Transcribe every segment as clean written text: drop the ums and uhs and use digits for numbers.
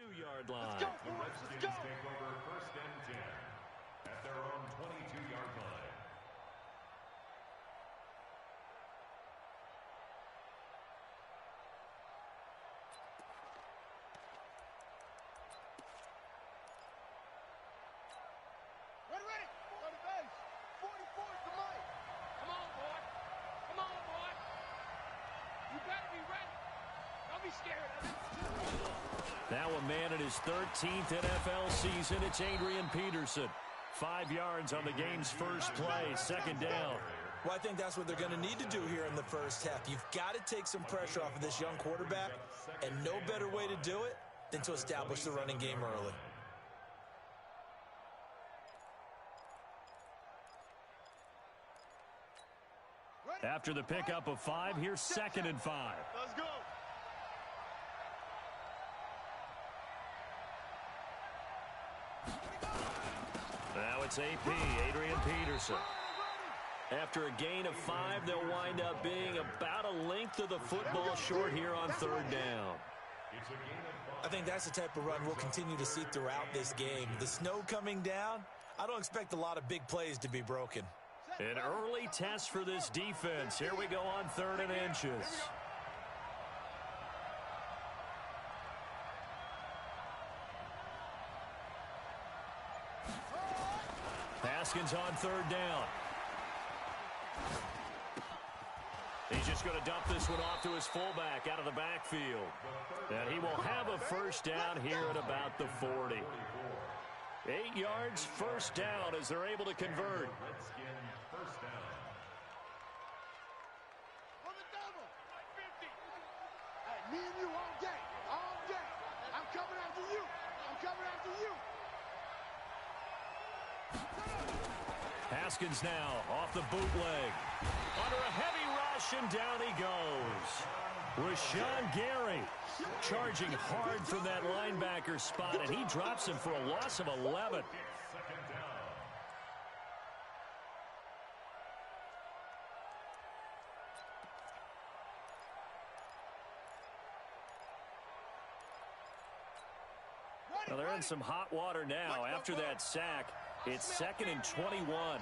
22-yard line. Let's go, boys. Let's go. Take over 1st and 10 at their own 22-yard line. Ready. Go to base. 44 is the mic. Come on, boy. Come on, boy. You better be ready. Don't be scared of it. Now a man in his 13th NFL season. It's Adrian Peterson. 5 yards on the game's first play, 2nd down. Well, I think that's what they're going to need to do here in the first half. You've got to take some pressure off of this young quarterback, and no better way to do it than to establish the running game early. After the pickup of 5, here's 2nd and 5. Let's go. Now it's AP, Adrian Peterson. After a gain of 5, they'll wind up being about a length of the football short here on 3rd down. I think that's the type of run we'll continue to see throughout this game. The snow coming down, I don't expect a lot of big plays to be broken. An early test for this defense. Here we go on 3rd and inches. Haskins on 3rd down. He's just going to dump this one off to his fullback out of the backfield. And he will have a 1st down here at about the 40. 8 yards, 1st down as they're able to convert. First down. For the double. 50. Hey, me and you all day. All day. I'm coming after you. I'm coming after you. Haskins now off the bootleg. Under a heavy rush, and down he goes. Rashawn Gary charging hard from that linebacker spot, and he drops him for a loss of 11. Well, they're in some hot water now. After that sack, it's 2nd and 21. I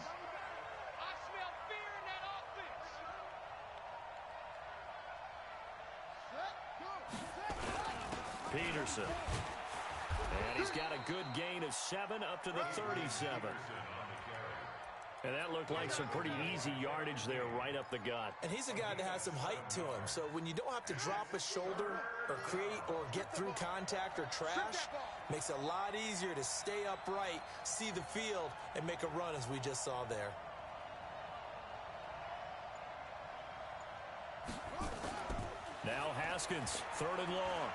smell fear in that offense. Peterson. And he's got a good gain of 7 up to the 37. And that looked like some pretty easy yardage there right up the gut. And he's a guy that has some height to him. So when you don't have to drop a shoulder or create or get through contact or trash, makes it a lot easier to stay upright, see the field, and make a run as we just saw there. Now Haskins, 3rd and long.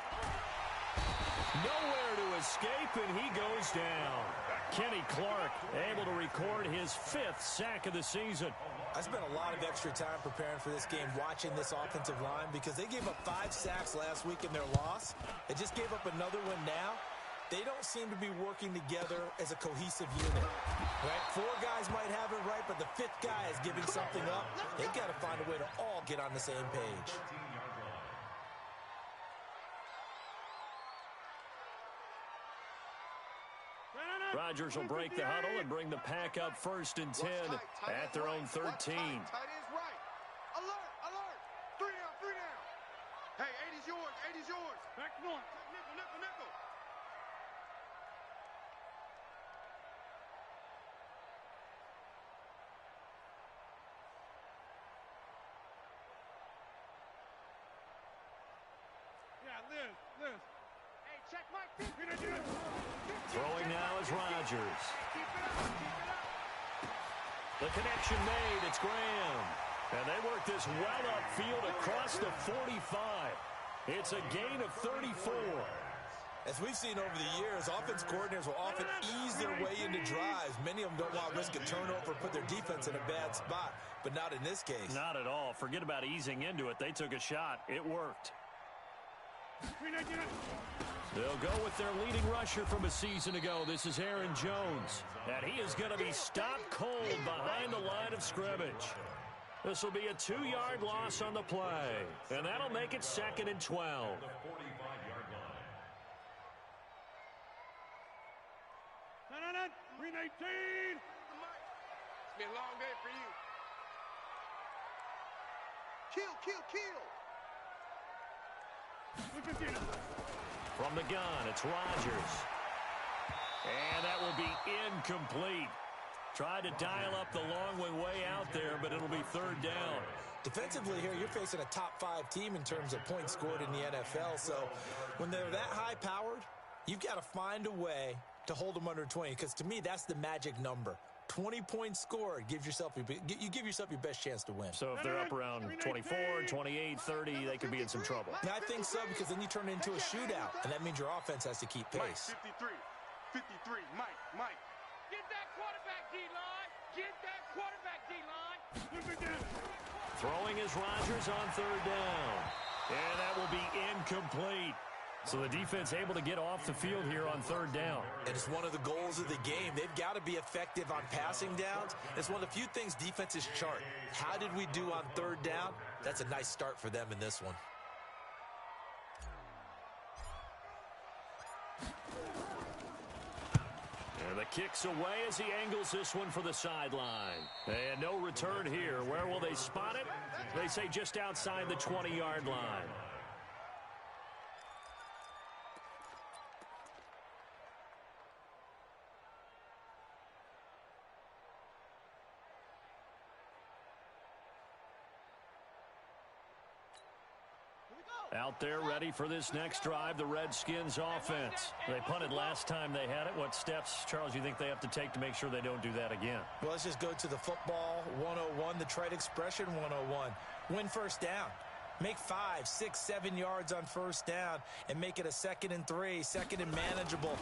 Nowhere to escape, and he goes down. Kenny Clark able to record his 5th sack of the season. I spent a lot of extra time preparing for this game, watching this offensive line, because they gave up 5 sacks last week in their loss. They just gave up another one now. They don't seem to be working together as a cohesive unit. Right? 4 guys might have it right, but the 5th guy is giving something up. They've got to find a way to all get on the same page. Rodgers will break the huddle and bring the pack up 1st and 10 at their own 13. Tight end's right. Alert, alert. 3 down, 3 down. Hey, 80's yours, 80's yours. Back one. Nickel, nickel, nickel. Yeah, Liz. Hey, check my feet. Throwing now is Rodgers. Keep it up. The connection made. It's Graham. And they work this well upfield across the 45. It's a gain of 34. As we've seen over the years, offense coordinators will often ease their way into drives. Many of them don't want to risk a turnover or put their defense in a bad spot, but not in this case. Not at all. Forget about easing into it. They took a shot. It worked. They'll go with their leading rusher from a season ago. This is Aaron Jones. And he is going to be stopped cold behind the line of scrimmage. This will be a 2-yard loss on the play. And that'll make it 2nd and 12. It's been a long day for you. Kill, kill, kill. From the gun, it's Rodgers. And that will be incomplete. Tried to dial up the long way out there, but it'll be third down. Defensively here, you're facing a top-5 team in terms of points scored in the NFL. So when they're that high-powered, you've got to find a way to hold them under 20, because to me, that's the magic number. 20 points scored, you give yourself your best chance to win. So if they're up around 24, 28, 30, they could be in some trouble. And I think so, because then you turn it into a shootout, and that means your offense has to keep pace. 53, Mike. Get that quarterback, D-line. Get that quarterback, D-line. Throwing is Rodgers on third down. And that will be incomplete. So the defense able to get off the field here on third down. And it's one of the goals of the game. They've got to be effective on passing downs. It's one of the few things defenses chart. How did we do on third down? That's a nice start for them in this one. And the kick's away as he angles this one for the sideline. And no return here. Where will they spot it? They say just outside the 20-yard line. Out there ready for this next drive, the Redskins offense. They punted last time they had it. What steps, Charles, you think they have to take to make sure they don't do that again? Well, let's just go to the football 101, the trade expression 101. Win first down. Make 5, 6, 7 yards on first down and make it a 2nd and 3, second and manageable.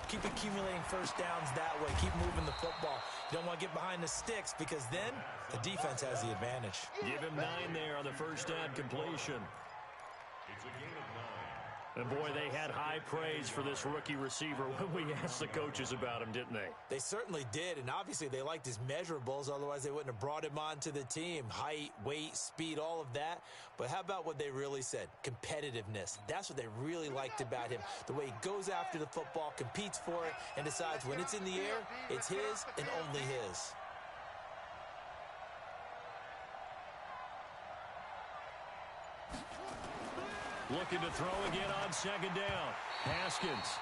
Keep accumulating first downs that way. Keep moving the football. You don't want to get behind the sticks, because then the defense has the advantage. Give him 9 there on the first down completion. It's a gain of 9. And boy, they had high praise for this rookie receiver when we asked the coaches about him, didn't they? They certainly did, and obviously they liked his measurables. Otherwise, they wouldn't have brought him onto the team. Height, weight, speed, all of that. But how about what they really said? Competitiveness. That's what they really liked about him. The way he goes after the football, competes for it, and decides when it's in the air, it's his and only his. Looking to throw again on second down. Haskins.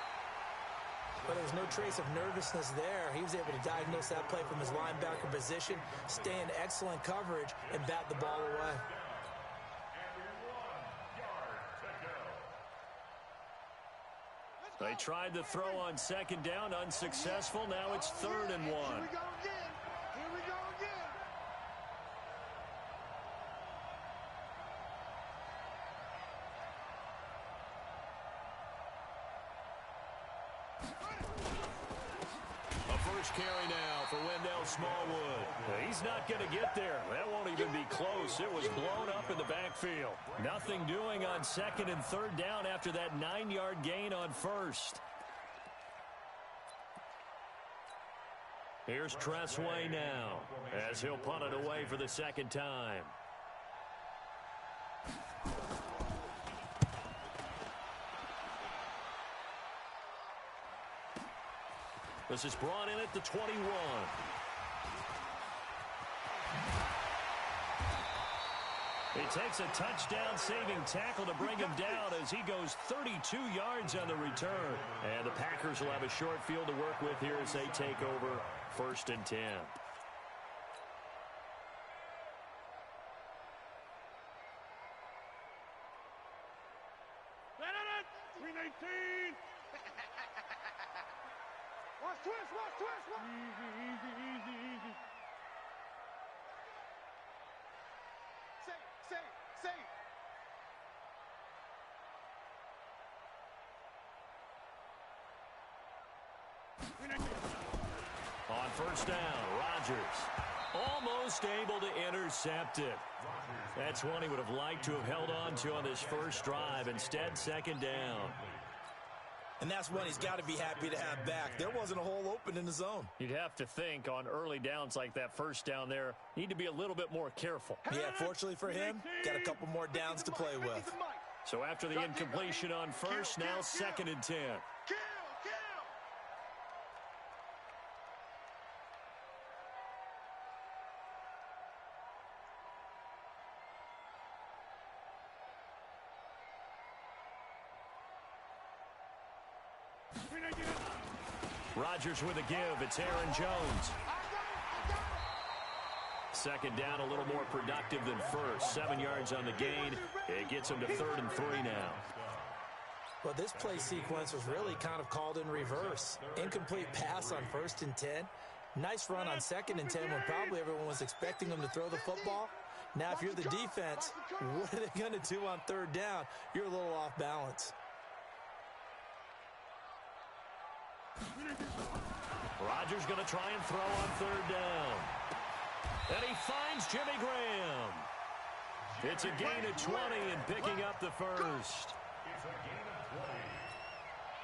But there was no trace of nervousness there. He was able to diagnose that play from his linebacker position, stay in excellent coverage, and bat the ball away. They tried to throw on second down, unsuccessful. Now it's 3rd and 1. Here we go again. Here we go again. A first carry now for Wendell Smallwood. He's not going to get there. That won't even be close. It was blown up in the backfield. Nothing doing on 2nd and 3rd down after that 9-yard gain on 1st. Here's Tressway now as he'll punt it away for the 2nd time. This is brought in at the 21. He takes a touchdown-saving tackle to bring him down as he goes 32 yards on the return. And the Packers will have a short field to work with here as they take over 1st and 10. Watch twist. Easy. Safe. On first down, Rodgers almost able to intercept it. That's one he would have liked to have held on to on this first drive. Instead, 2nd down. And that's one he's got to be happy to have back. There wasn't a hole open in the zone. You'd have to think on early downs like that first down there, need to be a little bit more careful. Yeah, fortunately for him, got a couple more downs to play with. So after the incompletion on first, now 2nd and 10. Kill. Rodgers with a give. It's Aaron Jones. Second down, a little more productive than first. 7 yards on the gain. It gets him to 3rd and 3 now. Well, this play sequence was really kind of called in reverse. Incomplete pass on 1st and 10. Nice run on 2nd and 10 when probably everyone was expecting them to throw the football. Now, if you're the defense, what are they going to do on 3rd down? You're a little off balance. Rodgers going to try and throw on 3rd down. And he finds Jimmy Graham. It's a gain of 20 and picking up the first.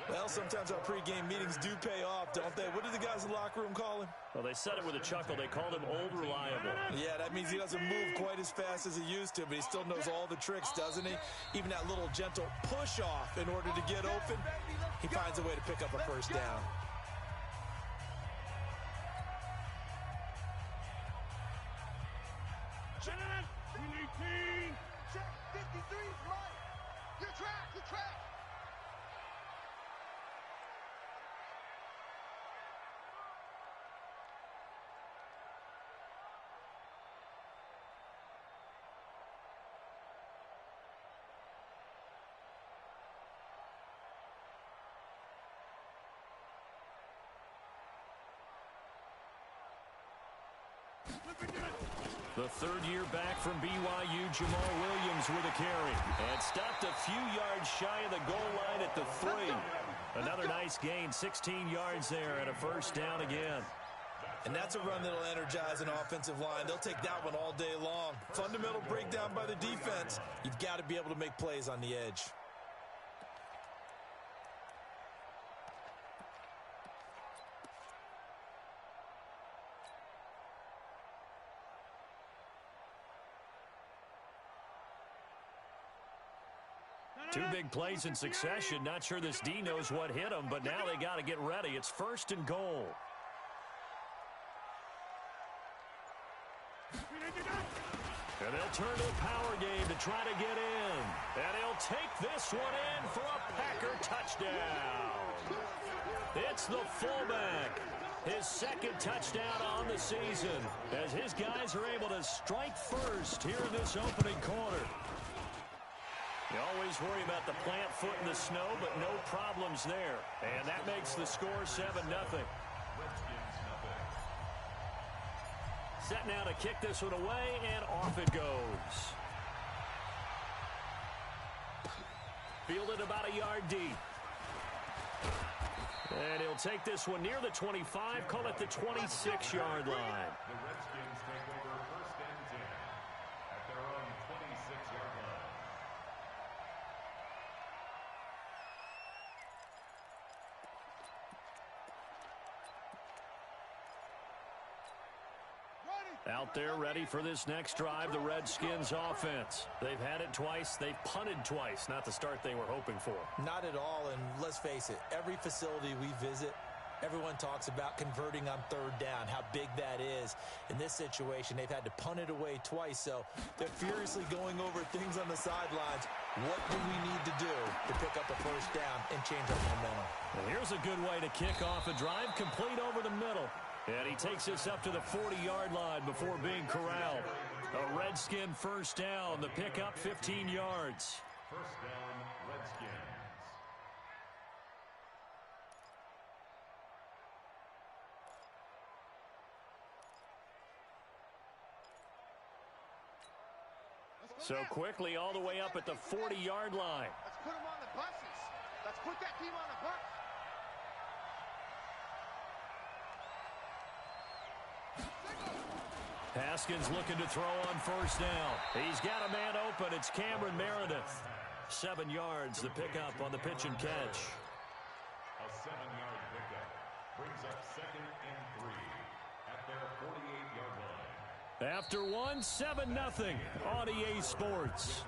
Well, sometimes our pregame meetings do pay off, don't they? What do the guys in the locker room call him? Well, they said it with a chuckle. They called him Old Reliable. Yeah, that means he doesn't move quite as fast as he used to, but he still knows all the tricks, doesn't he? Even that little gentle push-off in order to get open, he finds a way to pick up a first down. Check 53, Mike. You're trapped. You're trapped. The 3rd year back from BYU, Jamal Williams with a carry. And stopped a few yards shy of the goal line at the 3. Another nice gain, 16 yards there, and a first down again. And that's a run that'll energize an offensive line. They'll take that one all day long. Fundamental breakdown by the defense. You've got to be able to make plays on the edge. Two big plays in succession. Not sure this D knows what hit him, but now they got to get ready. It's 1st and goal. And they'll turn to the power game to try to get in. And he'll take this one in for a Packer touchdown. It's the fullback. His 2nd touchdown on the season as his guys are able to strike first here in this opening quarter. You always worry about the plant foot in the snow, but no problems there. And that makes the score 7-0. Set now to kick this one away, and off it goes. Fielded about a yard deep. And he'll take this one near the 25, call it the 26-yard line. The Redskins take over 1st and 10 at their own 26-yard line. Out there ready for this next drive, the Redskins offense. They've had it twice. They've punted twice. Not the start they were hoping for. Not at all, and let's face it, every facility we visit, everyone talks about converting on 3rd down, how big that is. In this situation, they've had to punt it away twice, so they're furiously going over things on the sidelines. What do we need to do to pick up a first down and change our momentum? And here's a good way to kick off a drive, complete over the middle. And he takes us up to the 40-yard line before being corralled. A Redskin first down. The pickup, 15 yards. First down, Redskins. So quickly all the way up at the 40-yard line. Let's put them on the buses. Let's put that team on the bus. Haskins looking to throw on first down. He's got a man open. It's Cameron Meredith. 7 yards, the pickup on the pitch and catch. A 7-yard pickup brings up 2nd and 3 at their 48-yard line. After one, 7-0 on EA Sports.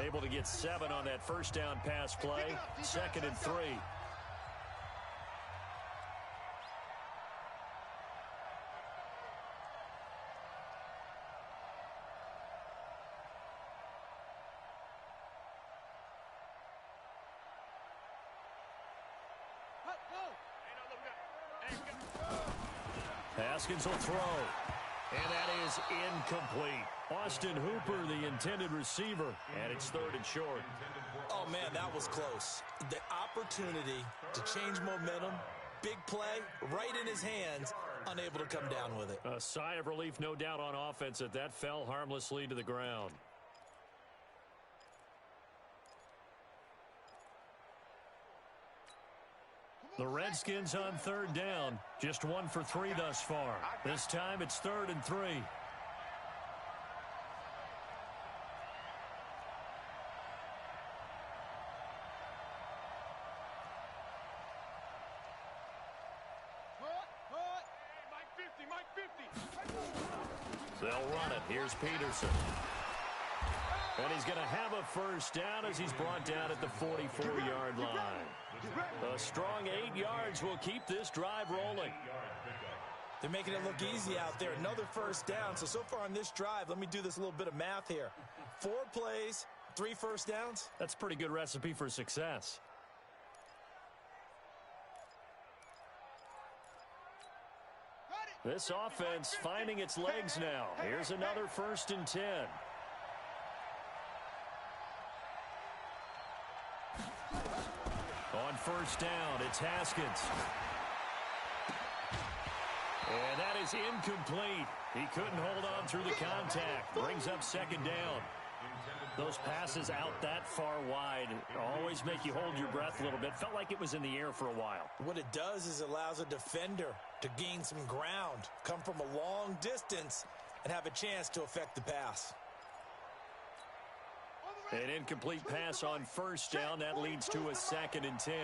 Able to get 7 on that first down pass play. 2nd and 3. Haskins will throw. And that is incomplete. Austin Hooper, the intended receiver, and it's 3rd and short. Oh, man, that was close. The opportunity to change momentum, big play, right in his hands, unable to come down with it. A sigh of relief, no doubt, on offense that fell harmlessly to the ground. The Redskins on 3rd down. Just 1 for 3 thus far. This time it's 3rd and 3. They'll run it. Here's Peterson. And he's going to have a first down as he's brought down at the 44-yard line. A strong 8 yards will keep this drive rolling. They're making it look easy out there. Another first down. So far on this drive, let me do this little bit of math here. 4 plays, 3 first downs. That's a pretty good recipe for success. This offense finding its legs now. Here's another 1st and 10. On 1st down, it's Haskins. And that is incomplete. He couldn't hold on through the contact. Brings up 2nd down. Those passes out that far wide always make you hold your breath a little bit. Felt like it was in the air for a while. What it does is it allows a defender to gain some ground, come from a long distance, and have a chance to affect the pass. An incomplete pass on 1st down. That leads to a 2nd and 10.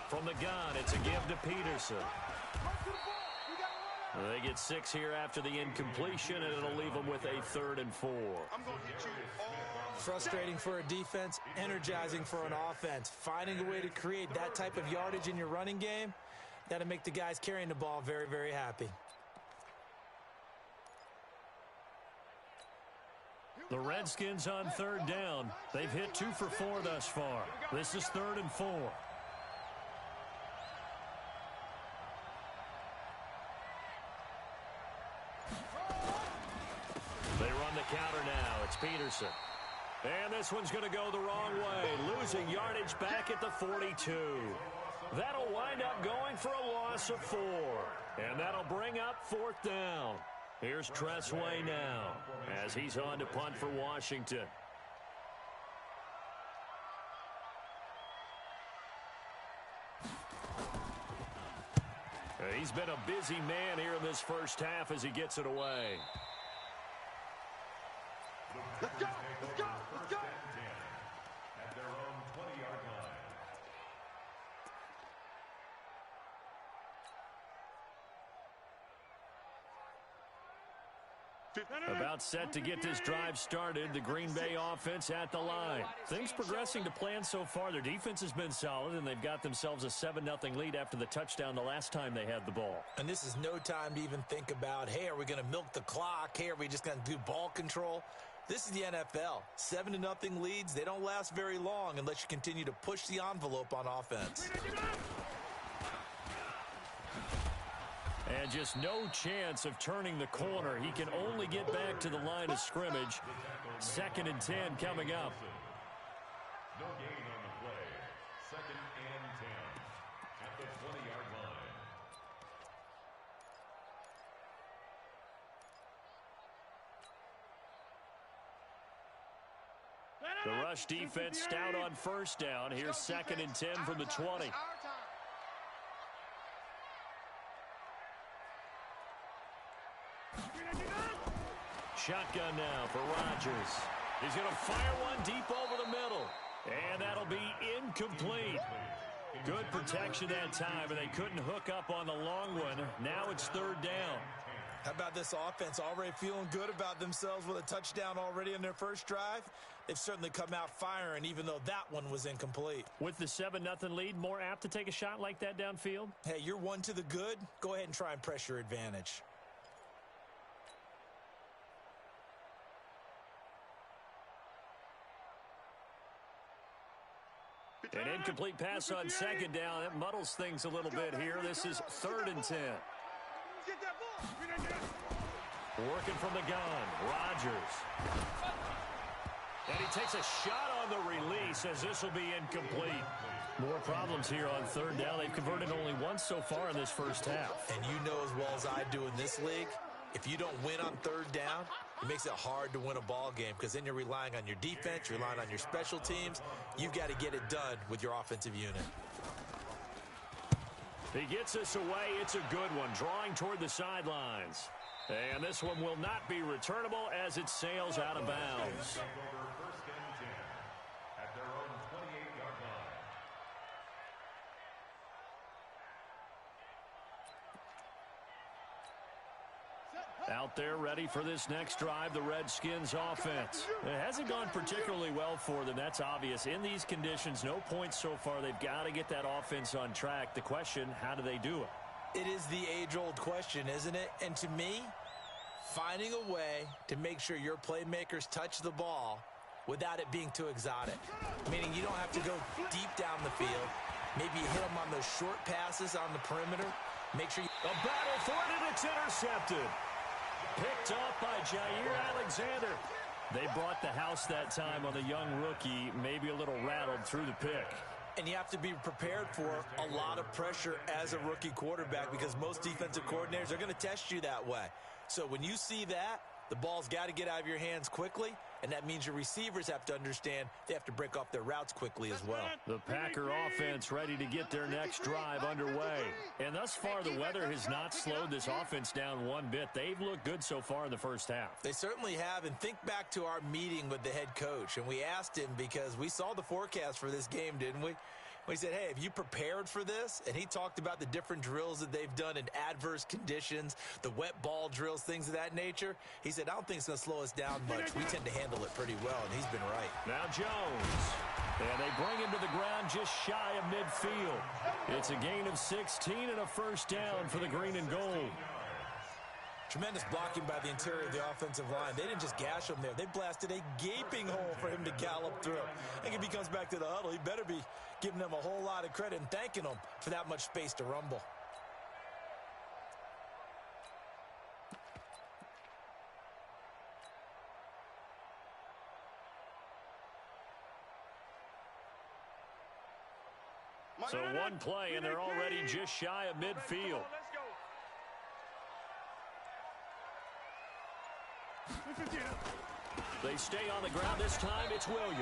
From the gun, it's a give to Peterson. They get 6 here after the incompletion, and it'll leave them with a 3rd and 4. Frustrating for a defense, energizing for an offense. Finding a way to create that type of yardage in your running game, that'll make the guys carrying the ball very, very happy. The Redskins on 3rd down. They've hit 2 for 4 thus far. This is 3rd and 4. They run the counter now. It's Peterson. And this one's going to go the wrong way. Losing yardage back at the 42. That'll wind up going for a loss of 4. And that'll bring up 4th down. Here's Tressway now as he's on to punt for Washington. He's been a busy man here in this first half as he gets it away. Let's go! Let's go! Let's go! At their own 20-yard line. About set to get this drive started. The Green Bay offense at the line. Things progressing to plan so far. Their defense has been solid, and they've got themselves a 7-0 lead after the touchdown the last time they had the ball. And this is no time to even think about, hey, are we going to milk the clock? Hey, are we just going to do ball control? This is the NFL. 7-0 leads, they don't last very long unless you continue to push the envelope on offense. And just no chance of turning the corner. He can only get back to the line of scrimmage. 2nd and 10 coming up. No gain on the play. 2nd and 10 at the 20-yard line. The rush defense stout on 1st down. Here's 2nd and 10 from the 20. Shotgun now for Rodgers. He's going to fire one deep over the middle. And that'll be incomplete. Good protection that time, and they couldn't hook up on the long one. Now it's third down. How about this offense already feeling good about themselves with a touchdown already in their first drive? They've certainly come out firing, even though that one was incomplete. With the 7-0 lead, more apt to take a shot like that downfield? Hey, you're one to the good. Go ahead and try and press your advantage. An incomplete pass on second down. That muddles things a little bit here. This is 3rd and 10. Working from the gun, Rodgers. And he takes a shot on the release as this will be incomplete. More problems here on 3rd down. They've converted only once so far in this first half. And you know as well as I do in this league, if you don't win on 3rd down, it makes it hard to win a ball game because then you're relying on your defense, you're relying on your special teams. You've got to get it done with your offensive unit. He gets us away. It's a good one, drawing toward the sidelines. And this one will not be returnable as it sails out of bounds. Out there ready for this next drive, the Redskins offense. It hasn't gone particularly well for them. That's obvious. In these conditions, no points so far. They've got to get that offense on track. The question, how do they do it? It is the age-old question, isn't it? And to me, finding a way to make sure your playmakers touch the ball without it being too exotic. Meaning you don't have to go deep down the field. Maybe you hit them on those short passes on the perimeter. Make sure you... A battle for it, and it's intercepted. Picked up by Jair Alexander. They brought the house that time on the young rookie, maybe a little rattled through the pick. And you have to be prepared for a lot of pressure as a rookie quarterback because most defensive coordinators are going to test you that way. So when you see that, the ball's got to get out of your hands quickly, and that means your receivers have to understand they have to break off their routes quickly as well. The Packer offense ready to get their next drive underway. And thus far, the weather has not slowed this offense down one bit. They've looked good so far in the first half. They certainly have, and think back to our meeting with the head coach, and we asked him because we saw the forecast for this game, didn't we? We said, hey, have you prepared for this? And he talked about the different drills that they've done in adverse conditions, the wet ball drills, things of that nature. He said, I don't think it's going to slow us down much. We tend to handle it pretty well, and he's been right. Now Jones. And they bring him to the ground just shy of midfield. It's a gain of 16 and a first down for the green and gold. Tremendous blocking by the interior of the offensive line. They didn't just gash him there. They blasted a gaping hole for him to gallop through. I think if he comes back to the huddle, he better be giving them a whole lot of credit and thanking them for that much space to rumble. So one play, and they're already just shy of midfield. They stay on the ground this time. It's Williams.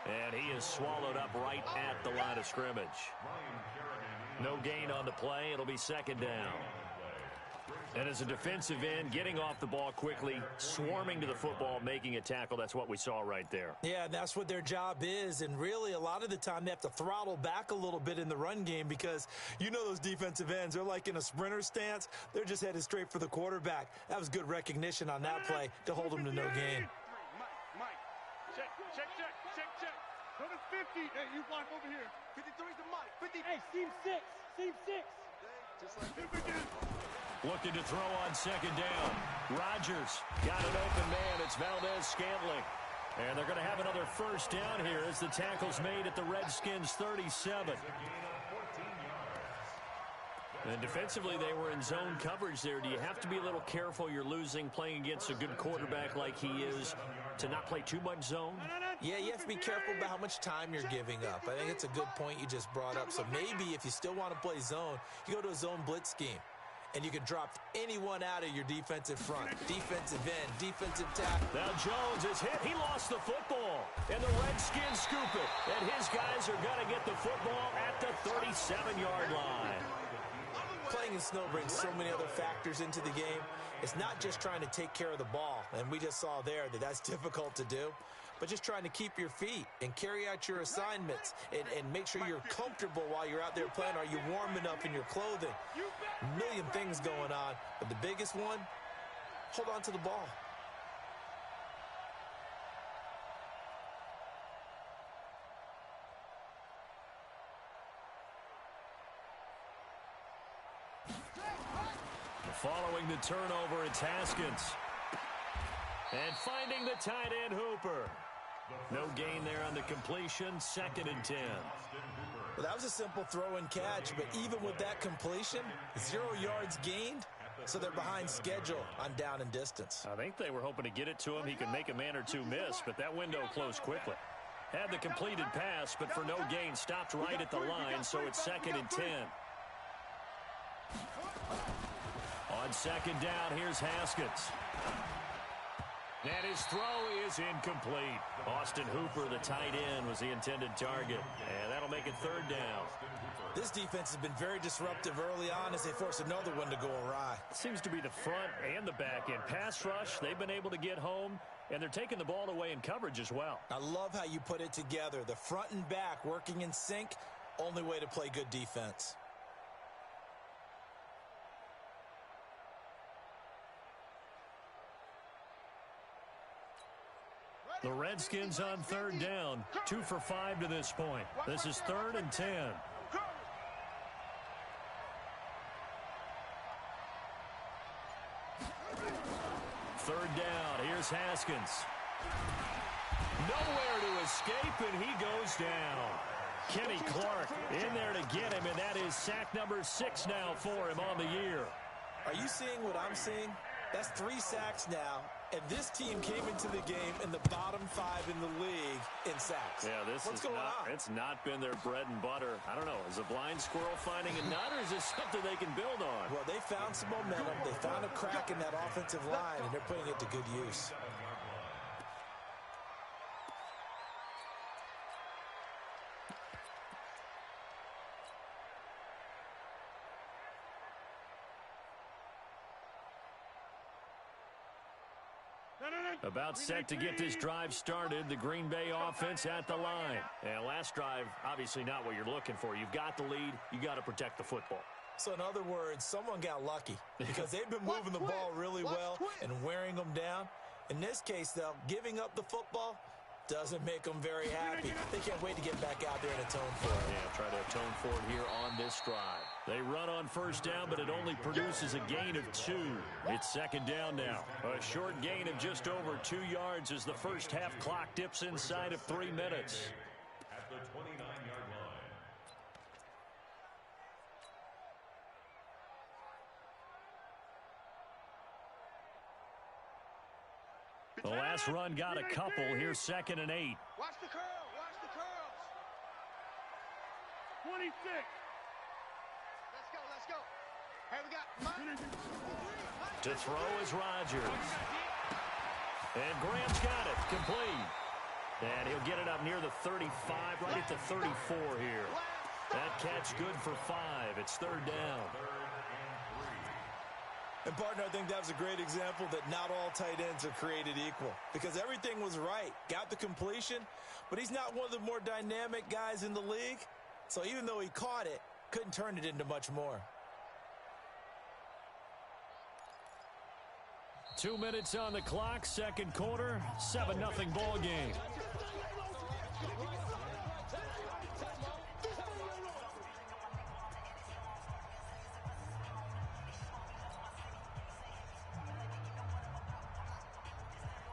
And he is swallowed up right at the line of scrimmage. No gain on the play. It'll be second down. And as a defensive end, getting off the ball quickly, swarming to the football, making a tackle, that's what we saw right there. Yeah, that's what their job is. And really, a lot of the time, they have to throttle back a little bit in the run game because you know those defensive ends, they're like in a sprinter stance. They're just headed straight for the quarterback. That was good recognition on that play to hold them to no gain. Mike, check. Number 50. Hey, you block over here. 53's the Mike. 50. Hey, seam 6. Just like 50. Looking to throw on second down. Rodgers got an open man. It's Valdez-Scantling. And they're going to have another first down here as the tackle's made at the Redskins' 37. And defensively, they were in zone coverage there. Do you have to be a little careful? You're losing playing against a good quarterback like he is to not play too much zone? Yeah, you have to be careful about how much time you're giving up. I think it's a good point you just brought up. So maybe if you still want to play zone, you go to a zone blitz scheme. And you can drop anyone out of your defensive front. Defensive end, defensive tackle. Now Jones is hit. He lost the football. And the Redskins scoop it. And his guys are going to get the football at the 37-yard line. Playing in snow brings so many other factors into the game. It's not just trying to take care of the ball, and we just saw there that that's difficult to do, but just trying to keep your feet and carry out your assignments and make sure you're comfortable while you're out there playing. Are you warm enough in your clothing? A million things going on, but the biggest one, hold on to the ball. Following the turnover, it's Haskins. And finding the tight end, Hooper. No gain there on the completion, 2nd and 10. Well, that was a simple throw and catch, but even with that completion, 0 yards gained, so they're behind schedule on down and distance. I think they were hoping to get it to him. He could make a man or two miss, but that window closed quickly. Had the completed pass, but for no gain, stopped right at the line, so it's 2nd and 10. On 2nd down, here's Haskins. And his throw is incomplete. Austin Hooper, the tight end, was the intended target. And that'll make it 3rd down. This defense has been very disruptive early on as they force another one to go awry. Seems to be the front and the back end. Pass rush, they've been able to get home, and they're taking the ball away in coverage as well. I love how you put it together. The front and back working in sync, only way to play good defense. The Redskins on 3rd down, 2 for 5 to this point. This is 3rd and 10. 3rd down, here's Haskins. Nowhere to escape, and he goes down. Kenny Clark in there to get him, and that is sack number 6 now for him on the year. Are you seeing what I'm seeing? That's 3 sacks now, and this team came into the game in the bottom 5 in the league in sacks. Yeah, What's going on? It's not been their bread and butter. I don't know. Is a blind squirrel finding a nut, or is this something they can build on? Well, they found some momentum. They found a crack in that offensive line, and they're putting it to good use. About set to get this drive started. The Green Bay offense at the line. And last drive, obviously not what you're looking for. You've got the lead. You got to protect the football. So in other words, someone got lucky because they've been moving the ball really well and wearing them down. In this case, though, giving up the football doesn't make them very happy. They can't wait to get back out there and atone for it. Yeah, try to atone for it here on this drive. They run on 1st down, but it only produces a gain of 2. It's 2nd down now. A short gain of just over 2 yards as the first half clock dips inside of 3 minutes. At the 29-yard line. The last run got a couple. Here's 2nd and 8. Watch the curl. Watch the curls. 26. Let's go. Let's go. Hey, we got Mike. To throw is Rodgers. And Graham's got it. Complete. And he'll get it up near the 35, right at the 34 here. That catch good for 5. It's 3rd down. And, partner, I think that was a great example that not all tight ends are created equal because everything was right. Got the completion, but he's not one of the more dynamic guys in the league. So even though he caught it, couldn't turn it into much more. 2 minutes on the clock, 2nd quarter, 7-0 ball game.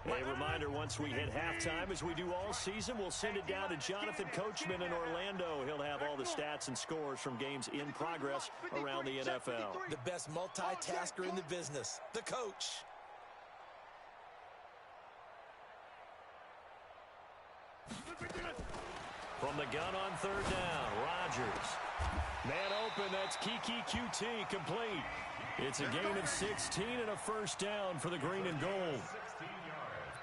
A reminder, once we hit halftime, as we do all season, we'll send it down to Jonathan Coachman in Orlando. He'll have all the stats and scores from games in progress around the NFL. The best multitasker in the business, the coach. From the gun on 3rd down, Rodgers. Man open, that's Kiki QT, complete. It's a gain of 16 and a 1st down for the green and gold. 16 yards.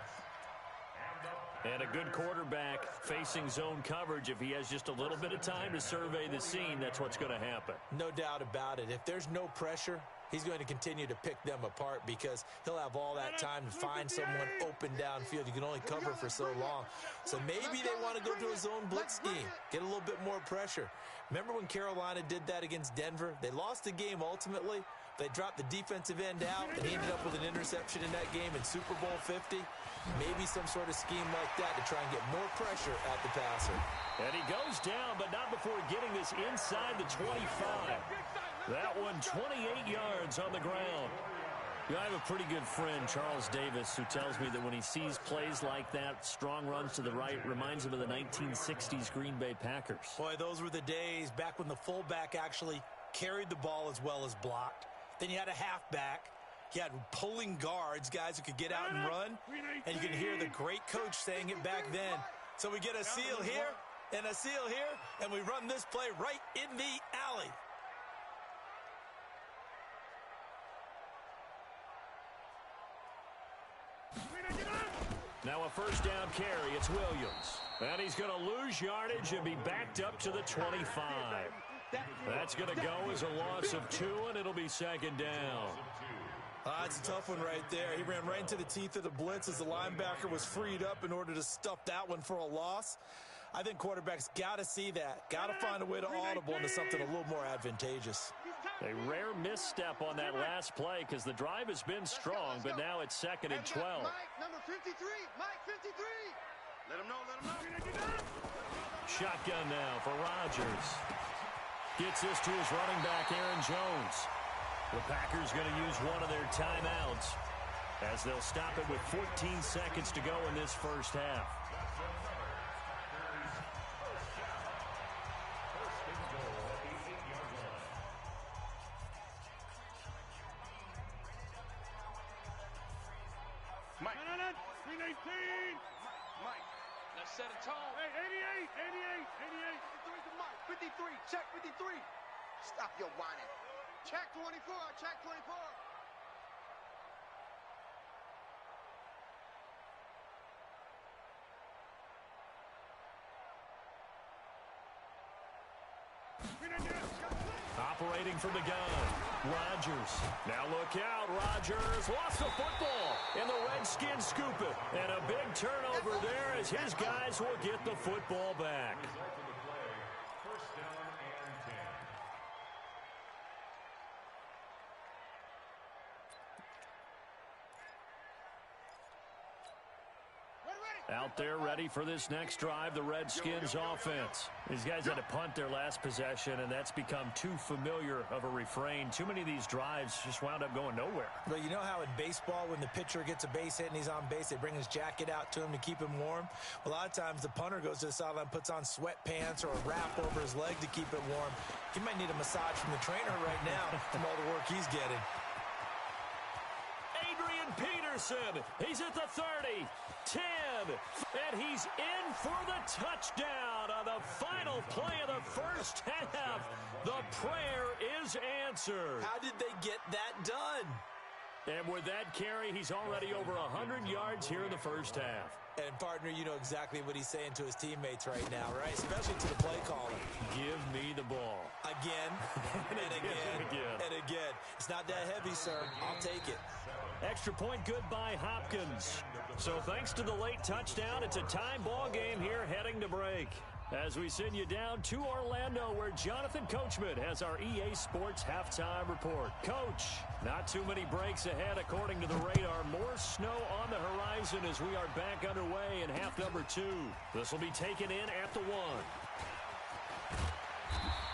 And the And a good quarterback facing zone coverage, if he has just a little bit of time to survey the scene, that's what's going to happen. No doubt about it. If there's no pressure, he's going to continue to pick them apart because he'll have all that time to find someone open downfield. You can only cover for so long. So maybe they want to go to a zone blitz scheme, get a little bit more pressure. Remember when Carolina did that against Denver? They lost the game ultimately. They dropped the defensive end out, and he ended up with an interception in that game in Super Bowl 50. Maybe some sort of scheme like that to try and get more pressure at the passer. And he goes down, but not before getting this inside the 25. That one, 28 yards on the ground. You know, I have a pretty good friend, Charles Davis, who tells me that when he sees plays like that, strong runs to the right, reminds him of the 1960s Green Bay Packers. Boy, those were the days back when the fullback actually carried the ball as well as blocked. Then you had a halfback. You had pulling guards, guys who could get out and run. And you can hear the great coach saying it back then. So we get a seal here and a seal here, and we run this play right in the alley. Now a first down carry. It's Williams. And he's going to lose yardage and be backed up to the 25. That's going to go as a loss of 2, and it'll be second down. That's a tough one right there. He ran right into the teeth of the blitz as the linebacker was freed up in order to stuff that one for a loss. I think quarterbacks got to see that. Got to find a way to audible into something a little more advantageous. A rare misstep on that last play because the drive has been strong, but now it's second and 12. Mike, number 53. Mike, 53. Let him know. Shotgun now for Rodgers. Gets this to his running back, Aaron Jones. The Packers going to use one of their timeouts as they'll stop it with 14 seconds to go in this first half. Mike. 319. Mike. Let's set a tone. Hey, 88. 53, check 53. Stop your whining. Check 24, check 24. Operating from the gun, Rodgers. Now look out, Rodgers lost the football, and the Redskins scoop it. And a big turnover there as his guys will get the football back. Out there ready for this next drive, the Redskins offense. These guys had to punt their last possession, and that's become too familiar of a refrain. Too many of these drives just wound up going nowhere. But you know how in baseball, when the pitcher gets a base hit and he's on base, they bring his jacket out to him to keep him warm? A lot of times the punter goes to the sideline, puts on sweatpants or a wrap over his leg to keep it warm. He might need a massage from the trainer right now from all the work he's getting. Adrian Peterson, he's at the 30, 10, and he's in for the touchdown on the final play of the first half. The prayer is answered. How did they get that done? And with that carry, he's already over 100 yards here in the first half. And, partner, you know exactly what he's saying to his teammates right now, right? Especially to the play caller. Give me the ball. Again, and again, and again. It's not that heavy, sir. I'll take it. Extra point good by Hopkins. So thanks to the late touchdown, it's a tie ball game here heading to break. As we send you down to Orlando, where Jonathan Coachman has our EA Sports halftime report. Coach, not too many breaks ahead according to the radar. More snow on the horizon as we are back underway in half number 2. This will be taken in at the 1.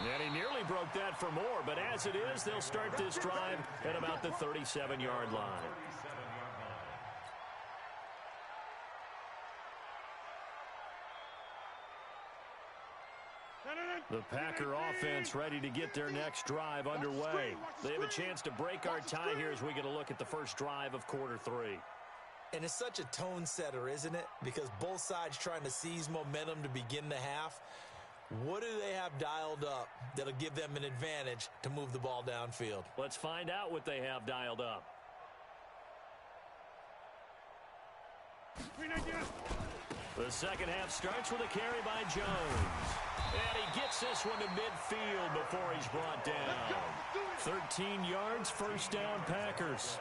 And he nearly broke that for more, but as it is, they'll start this drive at about the 37-yard line. The Packer offense ready to get their next drive underway. They have a chance to break our tie here as we get a look at the first drive of quarter 3. And it's such a tone setter, isn't it? Because both sides trying to seize momentum to begin the half. What do they have dialed up that'll give them an advantage to move the ball downfield? Let's find out what they have dialed up. The second half starts with a carry by Jones. And he gets this one to midfield before he's brought down. 13 yards, first down, Packers.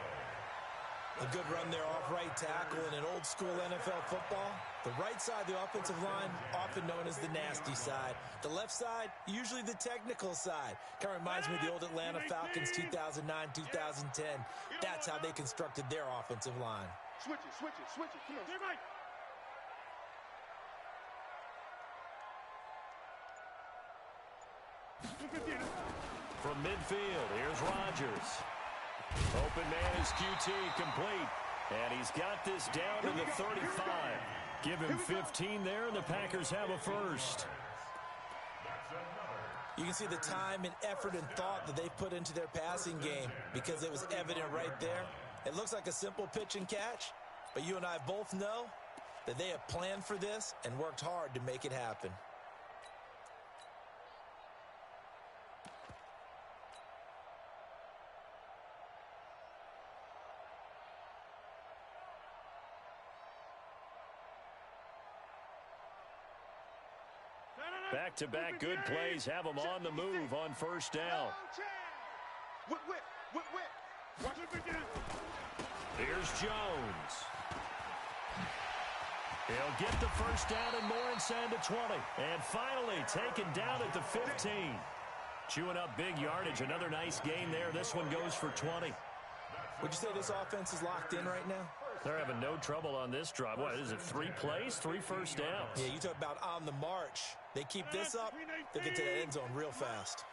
A good run there off right tackle in an old-school NFL football. The right side of the offensive line, often known as the nasty side. The left side, usually the technical side. Kind of reminds me of the old Atlanta Falcons 2009-2010. That's how they constructed their offensive line. Switch it. Come on. Stay right. From midfield, here's Rodgers. Open man is QT, complete. And he's got this down to the 35. Give him 15 there, and the Packers have a first. You can see the time and effort and thought that they put into their passing game because it was evident right there. It looks like a simple pitch and catch, but you and I both know that they have planned for this and worked hard to make it happen. Back-to-back good plays have them on the move on first down. Whip. Here's Jones. He'll get the first down and more inside the 20. And finally taken down at the 15. Chewing up big yardage. Another nice gain there. This one goes for 20. Would you say this offense is locked in right now? They're having no trouble on this drive. What is it, 3 plays, 3 first downs? Yeah, you talk about on the march. They keep this up, they'll get to the end zone real fast.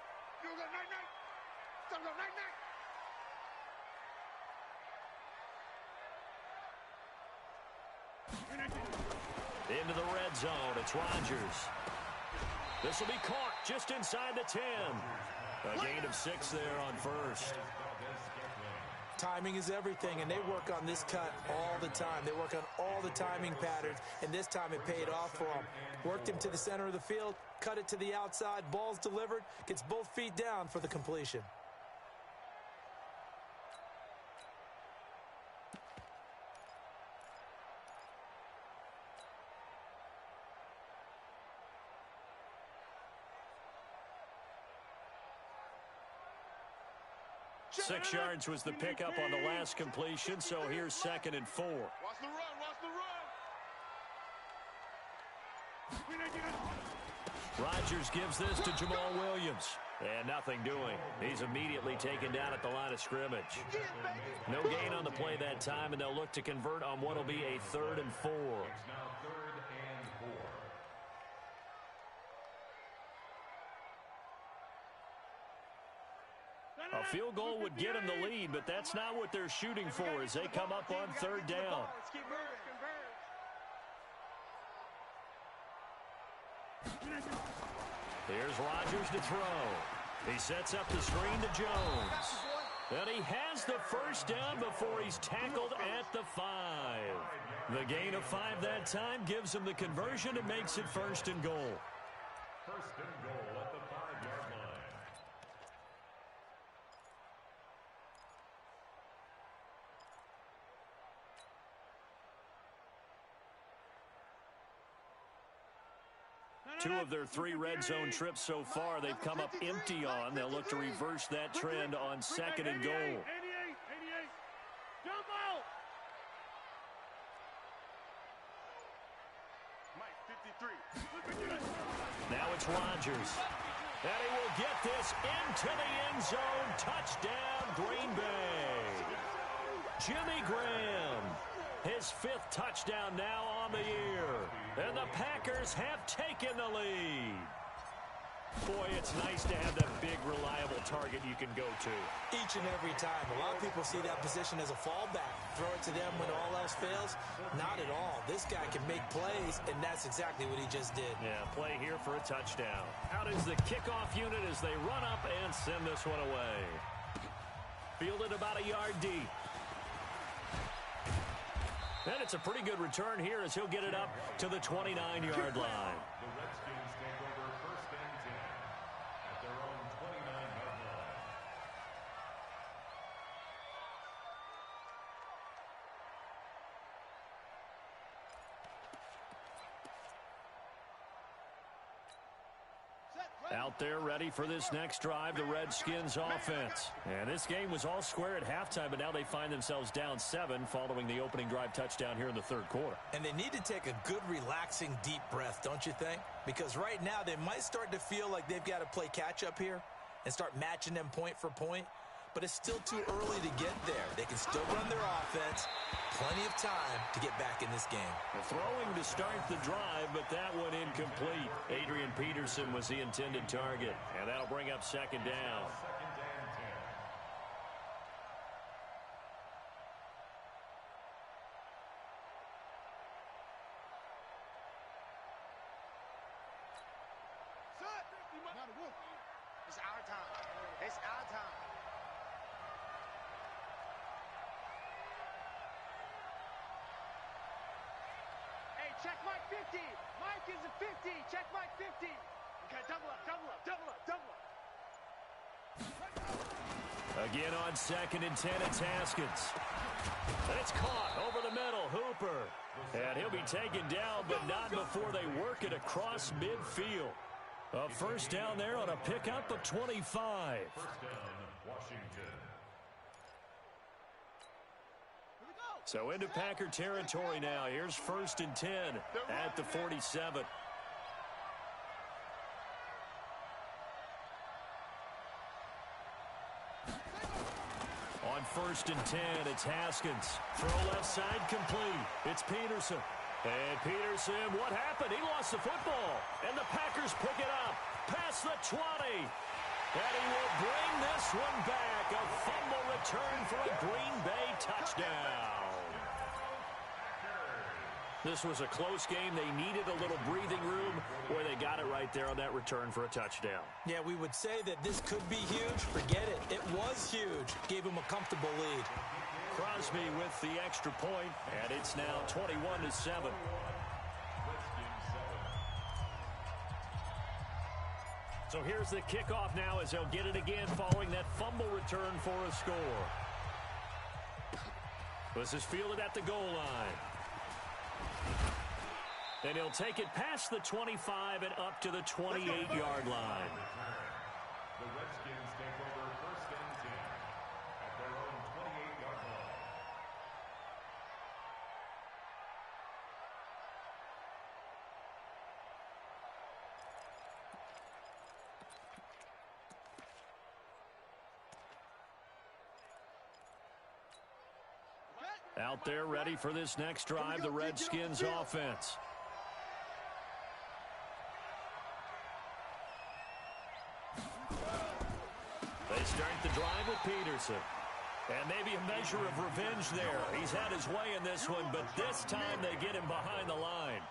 Into the red zone, it's Rodgers. This will be caught just inside the 10. A gain of 6 there on first. Timing is everything, and they work on this cut all the time. They work on all the timing patterns, and this time it paid off for them. Worked him to the center of the field, cut it to the outside, ball's delivered, gets both feet down for the completion. Six yards was the pickup on the last completion, so here's 2nd and 4. Watch the run. Rodgers gives this to Jamal Williams. And nothing doing. He's immediately taken down at the line of scrimmage. No gain on the play that time, and they'll look to convert on what will be a 3rd and 4. A field goal would get them the lead, but that's not what they're shooting for as they come up on 3rd down. Here's Rodgers to throw. He sets up the screen to Jones. And he has the first down before he's tackled at the 5. The gain of 5 that time gives him the conversion and makes it 1st and goal. 1st and goal at the 5-yard line. Two of their 3 red zone trips so far they've come up empty on. They'll look to reverse that trend on 2nd and goal. 88. Jump out. Mike, 53. Now it's Rodgers. And he will get this into the end zone. Touchdown, Green Bay. Jimmy Graham. His 5th touchdown now on the year. And the Packers have taken the lead. Boy, it's nice to have that big, reliable target you can go to. Each and every time. A lot of people see that position as a fallback. Throw it to them when all else fails. Not at all. This guy can make plays, and that's exactly what he just did. Yeah, play here for a touchdown. Out is the kickoff unit as they run up and send this one away. Fielded about a yard deep. And it's a pretty good return here as he'll get it up to the 29-yard line. The Redskins take over 1st and 10 at their own 29-yard line. Out there ready for this next drive, the Redskins offense. And this game was all square at halftime, but now they find themselves down 7 following the opening drive touchdown here in the third quarter. And they need to take a good, relaxing, deep breath, don't you think? Because right now they might start to feel like they've got to play catch-up here and start matching them point for point. But it's still too early to get there. They can still run their offense. Plenty of time to get back in this game. Throwing to start the drive, but that one incomplete. Adrian Peterson was the intended target, and that'll bring up second down. It's our time. It's our time. Check Mike 50. Mike is a 50. Check Mike 50. Okay, double up, double up, double up, double up. Again on 2nd and 10, it's Haskins. And it's caught over the middle, Hooper. And he'll be taken down, but not before they work it across midfield. A first down there on a pickup of 25. First down, Washington. So into Packer territory now. Here's 1st and 10 at the 47. On 1st and 10, it's Haskins. Throw left side complete. It's Peterson. And Peterson, what happened? He lost the football. And the Packers pick it up. Past the 20. And he will bring this one back. A fumble return for a Green Bay touchdown. This was a close game. They needed a little breathing room, where they got it right there on that return for a touchdown. Yeah, we would say that this could be huge. Forget it. It was huge. Gave him a comfortable lead. Crosby with the extra point, and it's now 21-7. So here's the kickoff now as they'll get it again following that fumble return for a score. This is fielded at the goal line. And he'll take it past the 25 and up to the 28-yard line. The Redskins take over 1st and 10 at their own 28-yard line. Out there ready for this next drive, the Redskins offense. They start the drive with Peterson. And maybe a measure of revenge there. He's had his way in this one, but this time they get him behind the line.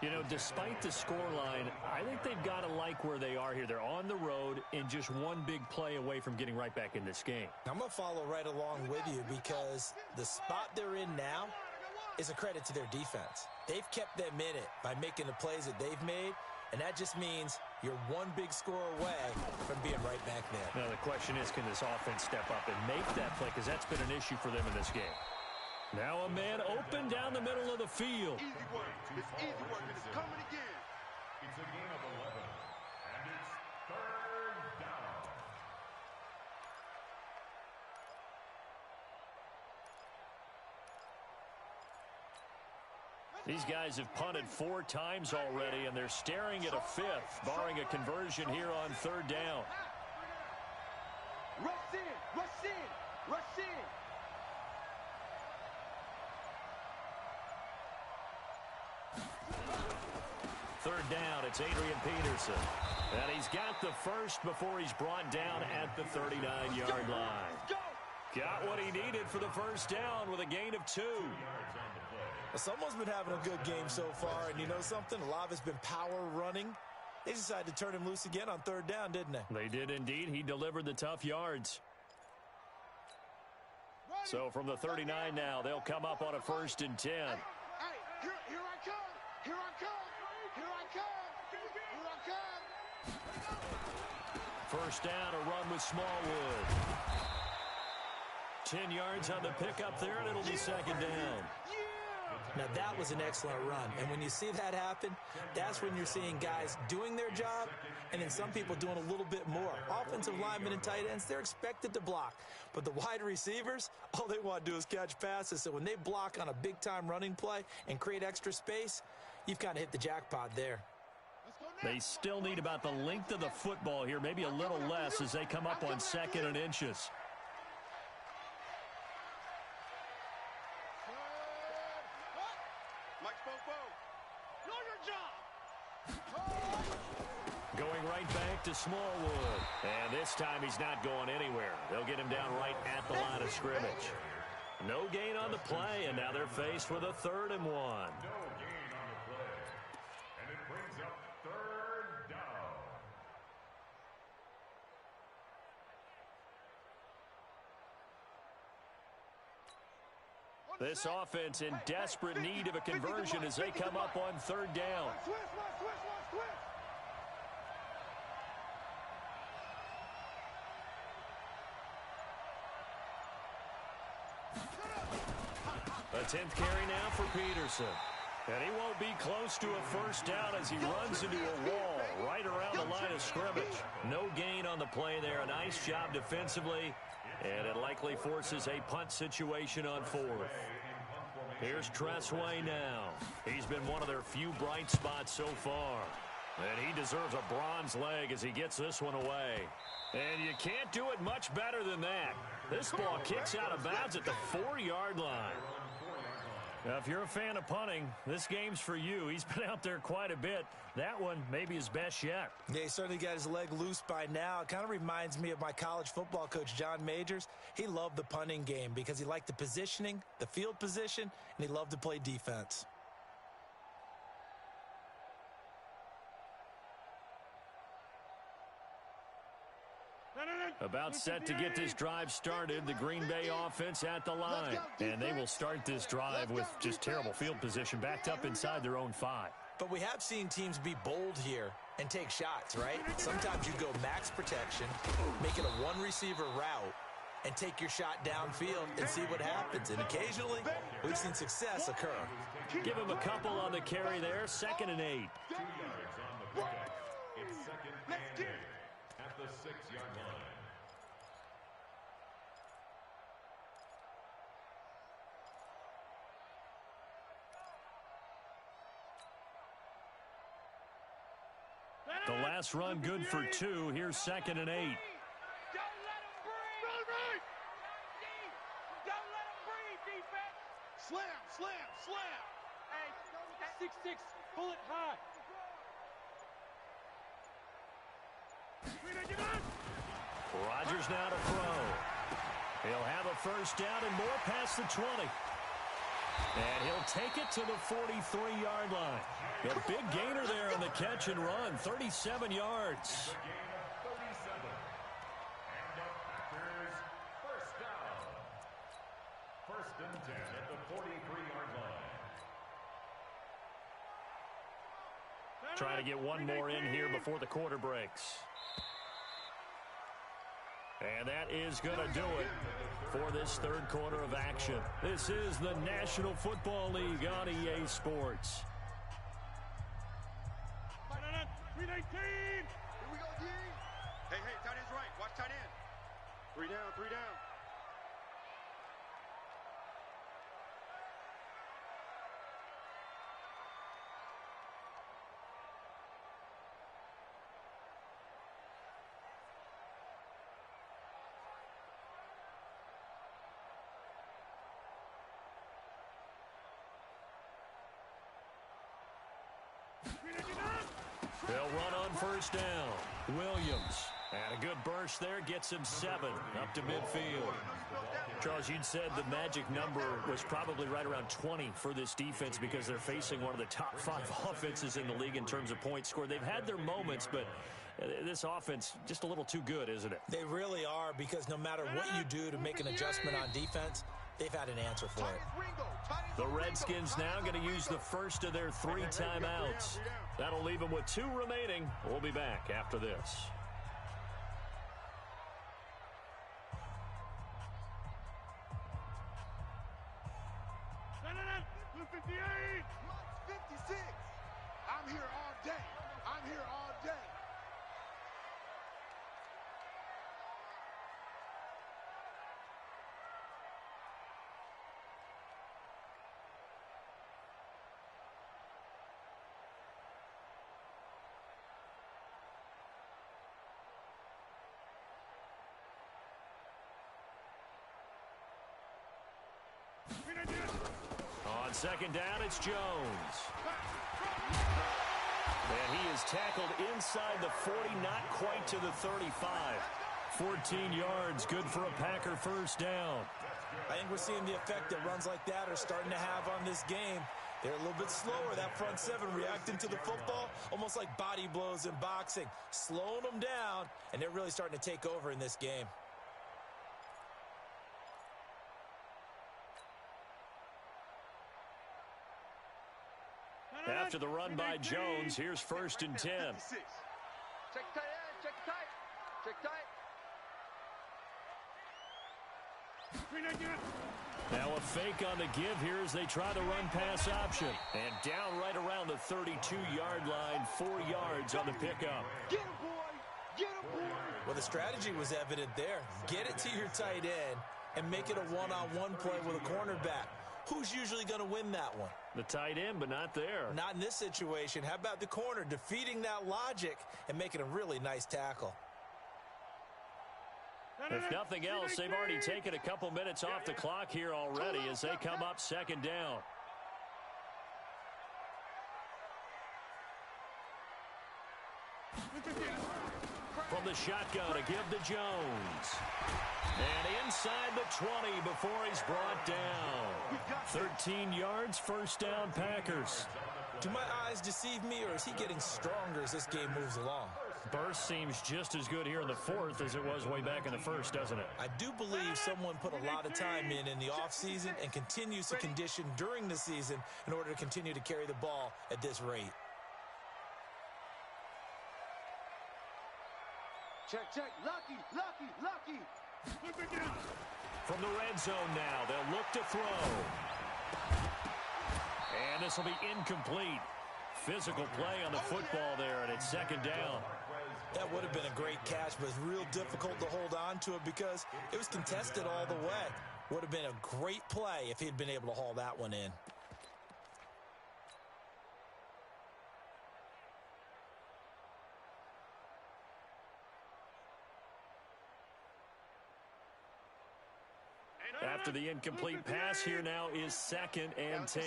You know, despite the scoreline, I think they've got to like where they are here. They're on the road and just one big play away from getting right back in this game. I'm going to follow right along with you because the spot they're in now is a credit to their defense. They've kept them in it by making the plays that they've made, and that just means you're one big score away from being right back there. Now, the question is, can this offense step up and make that play? Because that's been an issue for them in this game. Now a man open down the middle of the field. Easy work. It's easy work, and it's coming again. It's a gain of 11, and it's 3rd down. These guys have punted 4 times already, and they're staring at a 5th, barring a conversion here on 3rd down. Rush in, rush in, rush in. Third down, it's Adrian Peterson. And he's got the first before he's brought down at the 39-yard line. Got what he needed for the first down with a gain of 2. Well, someone's been having a good game so far, and you know something? A lot of it's been power running. They decided to turn him loose again on 3rd down, didn't they? They did indeed. He delivered the tough yards. So from the 39 now, they'll come up on a 1st and 10. Hey, here I come. Here I come. Here I come. Here I come. First down, a run with Smallwood. 10 yards on the pickup there, and it'll be 2nd down. Now, that was an excellent run. And when you see that happen, that's when you're seeing guys doing their job and then some people doing a little bit more. Offensive linemen and tight ends, they're expected to block. But the wide receivers, all they want to do is catch passes. So when they block on a big-time running play and create extra space, you've kind of hit the jackpot there. They still need about the length of the football here, maybe a little less as they come up on 2nd and inches. Going right back to Smallwood. And this time he's not going anywhere. They'll get him down right at the line of scrimmage. No gain on the play, and now they're faced with a 3rd and 1. No gain on the play. And it brings up 3rd down. This offense in desperate need of a conversion as they come up on 3rd down. A 10th carry now for Peterson. And he won't be close to a 1st down as he runs into a wall right around the line of scrimmage. No gain on the play there. A nice job defensively. And it likely forces a punt situation on 4th. Here's Tressway now. He's been one of their few bright spots so far. And he deserves a bronze leg as he gets this one away. And you can't do it much better than that. This ball kicks out of bounds at the 4-yard line. Now, if you're a fan of punting, this game's for you. He's been out there quite a bit. That one may be his best yet. Yeah, he certainly got his leg loose by now. It kind of reminds me of my college football coach, John Majors. He loved the punting game because he liked the positioning, the field position, and he loved to play defense. About set to get this drive started, the Green Bay offense at the line. And they will start this drive with just terrible field position, backed up inside their own 5. But we have seen teams be bold here and take shots, right? Sometimes you go max protection, make it a one-receiver route, and take your shot downfield and see what happens. And occasionally, we've seen success occur. Give him a couple on the carry there, 2nd and 8. 2 yards on the pickup. It's 2nd and 8 at the 6-yard line. The last run good for 2. Here's 2nd and 8. Don't let him breathe. Don't let him breathe, defense. Slam, slam, slam. Hey, 6'6", bullet high. Rodgers now to throw. He'll have a 1st down and more past the 20. And he'll take it to the 43-yard line. A big gainer there on the catch and run, 37 yards. A gain of 37. And the Packers 1st down. 1st and 10 at the 43-yard line. Trying to get one more in here before the quarter breaks. And that is going to do it for this 3rd quarter of action. This is the National Football League on EA Sports. 319. Here we go, D. Hey, tight end's right. Watch tight end. 3 down, 3 down. They'll run on 1st down. Williams. And a good burst there gets him 7 up to midfield. Charles, you'd said the magic number was probably right around 20 for this defense because they're facing one of the top 5 offenses in the league in terms of points scored. They've had their moments, but this offense just a little too good, isn't it? They really are, because no matter what you do to make an adjustment on defense, they've had an answer for it. The Redskins now going to use the first of their 3 timeouts. That'll leave them with 2 remaining. We'll be back after this. Mike's 56. I'm here all day. I'm here all day. On second down, it's Jones. And he is tackled inside the 40, not quite to the 35. 14 yards, good for a Packer first down. I think we're seeing the effect that runs like that are starting to have on this game. They're a little bit slower, that front seven, reacting to the football, almost like body blows in boxing, slowing them down, and they're really starting to take over in this game. After the run by Jones, here's 1st and 10. Check tight end, check tight. Check tight. Now a fake on the give here as they try the run-pass option. And down right around the 32-yard line, 4 yards on the pickup. Get him, boy. Get him, boy. Well, the strategy was evident there. Get it to your tight end and make it a one-on-one play with a cornerback. Who's usually going to win that one? The tight end, but not there. Not in this situation. How about the corner defeating that logic and making a really nice tackle? If nothing else, they've already taken a couple minutes off the clock here already as they come up second down. From the shotgun, a give to Jones. And inside the 20 before he's brought down. 13 yards, first down, Packers. Do my eyes deceive me, or is he getting stronger as this game moves along? Burst seems just as good here in the fourth as it was way back in the first, doesn't it? I do believe someone put a lot of time in the offseason and continues to condition during the season in order to continue to carry the ball at this rate. Check, check. Lucky, lucky, lucky. From the red zone now, they'll look to throw. And this will be incomplete. Physical play on the football there, and it's second down. That would have been a great catch, but it's real difficult to hold on to it because it was contested all the way. Would have been a great play if he'd been able to haul that one in. After the incomplete pass, here now is 2nd and 10.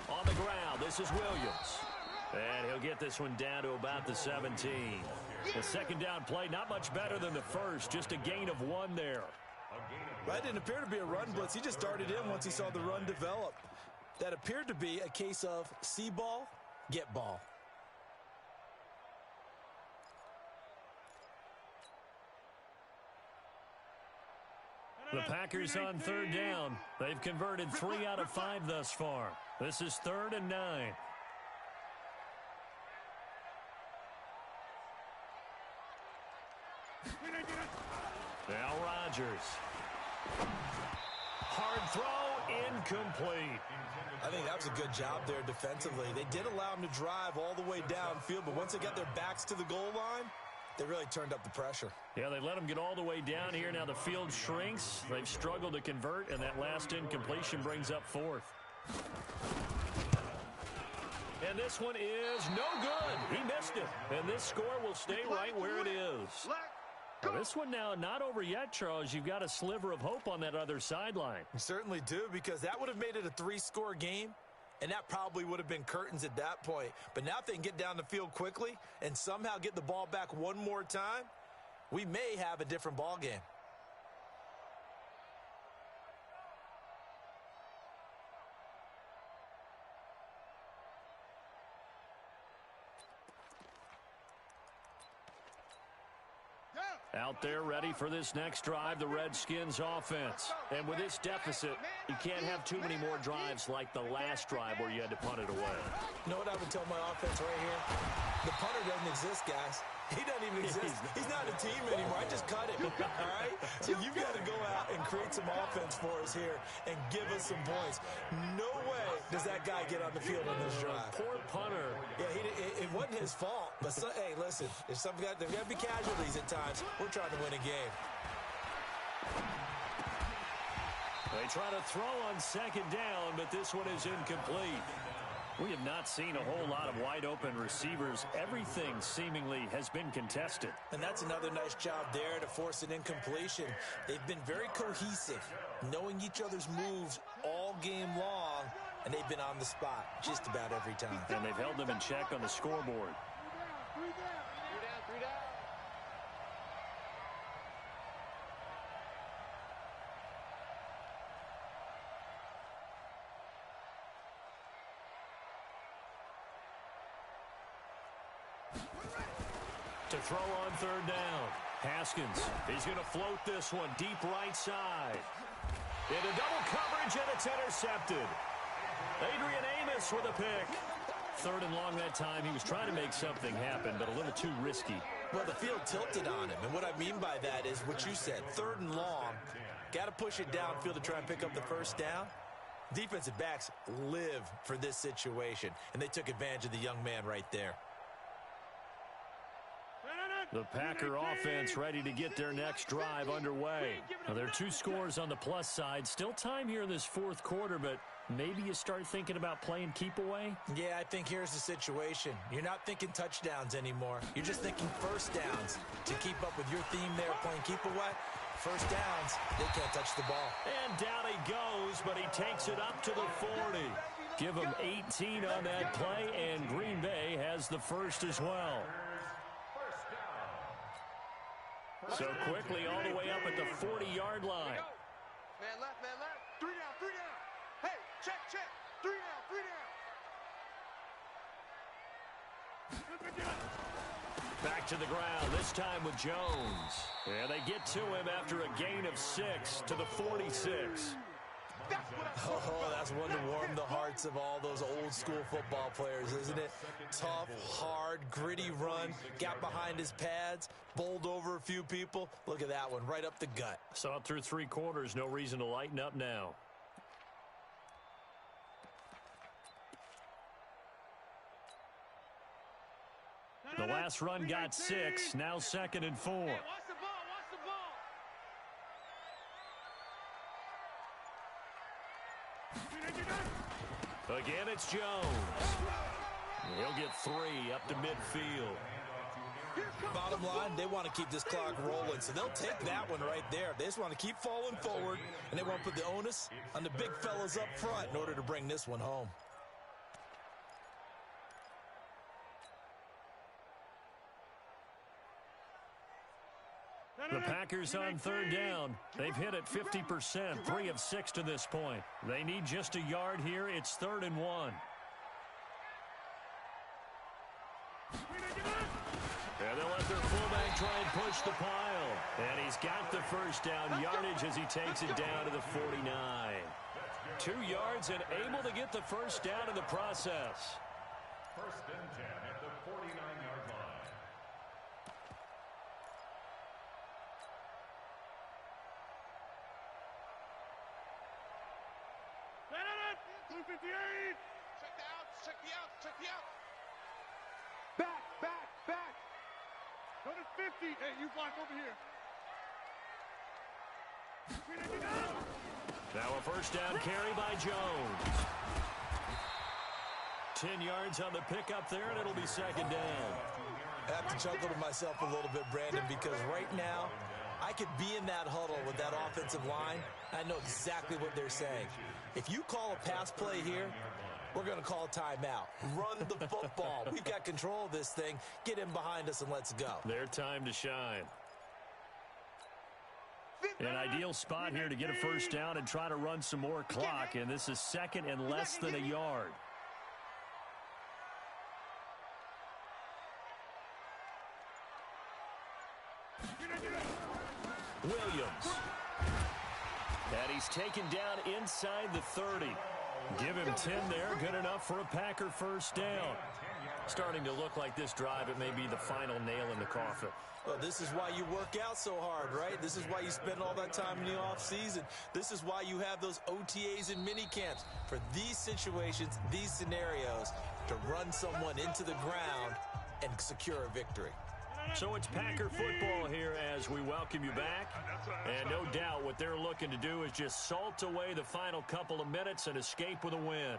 On the ground, this is Williams. And he'll get this one down to about the 17. The second down play, not much better than the first, just a gain of 1 there. That didn't appear to be a run blitz. He just darted in once he saw the run develop. That appeared to be a case of see ball, get ball. The Packers on 3rd down. They've converted 3 out of 5 thus far. This is 3rd and 9. Now Rodgers. Hard throw, incomplete. I think that was a good job there defensively. They did allow him to drive all the way downfield, but once they got their backs to the goal line, they really turned up the pressure. Yeah, they let them get all the way down here. Now the field shrinks. They've struggled to convert, and that last incompletion brings up 4th. And this one is no good. He missed it. And this score will stay right where it is. Now, this one now not over yet, Charles. You've got a sliver of hope on that other sideline. You certainly do, because that would have made it a 3-score game, and that probably would have been curtains at that point. But now if they can get down the field quickly and somehow get the ball back one more time, we may have a different ball game. Out there ready for this next drive, the Redskins offense. And with this deficit, you can't have too many more drives like the last drive where you had to punt it away. You know what I would tell my offense right here? The punter doesn't exist, guys. He doesn't even exist. He's not a team anymore. I just cut him, all right? So you've got to go out and create some offense for us here and give us some points. No way does that guy get on the field on this drive. Poor punter. Yeah, it wasn't his fault. But, hey, listen, there's got to be casualties at times. We're trying to win a game. They try to throw on second down, but this one is incomplete. We have not seen a whole lot of wide-open receivers. Everything seemingly has been contested. And that's another nice job there to force an incompletion. They've been very cohesive, knowing each other's moves all game long, and they've been on the spot just about every time. And they've held them in check on the scoreboard. Three down. To throw on third down. Haskins, he's going to float this one deep right side. Into double coverage, and it's intercepted. Adrian Amos with a pick. Third and long that time. He was trying to make something happen, but a little too risky. Well, the field tilted on him, and what I mean by that is what you said, third and long. Got to push it downfield to try and pick up the first down. Defensive backs live for this situation, and they took advantage of the young man right there. The Packer offense ready to get their next drive underway. Now, there are two scores on the plus side. Still time here in this fourth quarter, but maybe you start thinking about playing keep away? Yeah, I think here's the situation. You're not thinking touchdowns anymore. You're just thinking first downs. To keep up with your theme there, playing keep away, first downs, they can't touch the ball. And down he goes, but he takes it up to the 40. Give him 18 on that play, and Green Bay has the first as well. So quickly all the way up at the 40-yard line. Man left. Three down. Hey, check. Three down. Back to the ground, this time with Jones. And they get to him after a gain of 6 to the 46. Oh, that's one to warm the hearts of all those old school football players, isn't it? Tough, hard, gritty run, got behind his pads, bowled over a few people. Look at that one, right up the gut. Saw it through 3 quarters, no reason to lighten up now. The last run got 6, now 2nd and 4. Hey, watch the ball. Again, it's Jones. He'll get 3 up to midfield. Bottom line, they want to keep this clock rolling, so they'll take that one right there. They just want to keep falling forward, and they want to put the onus on the big fellas up front in order to bring this one home. The Packers on third down. They've hit it 50%, 3 of 6 to this point. They need just a yard here. It's 3rd and 1. And they'll let their fullback try and push the pile. And he's got the first down yardage as he takes it down to the 49. 2 yards and able to get the first down in the process. First and 10 at the 49-yard line. Check the out. Back. Go to 50. Hey, you block over here. Now a first down carry by Jones. 10 yards on the pickup there, and it'll be 2nd down. I have to chuckle to myself a little bit, Brandon, because right now I could be in that huddle with that offensive line. I know exactly what they're saying. If you call a pass play here, we're going to call a timeout. Run the football. We've got control of this thing. Get in behind us and let's go. Their time to shine. An ideal spot here to get a first down and try to run some more clock, and this is 2nd and less than a yard. Williams. And he's taken down inside the 30. Give him 10 there. Good enough for a Packer first down. Starting to look like this drive, it may be the final nail in the coffin. Well, this is why you work out so hard, right? This is why you spend all that time in the offseason. This is why you have those OTAs and mini camps for these situations, these scenarios, to run someone into the ground and secure a victory. So it's Packer football here as we welcome you back. And no doubt what they're looking to do is just salt away the final couple of minutes and escape with a win.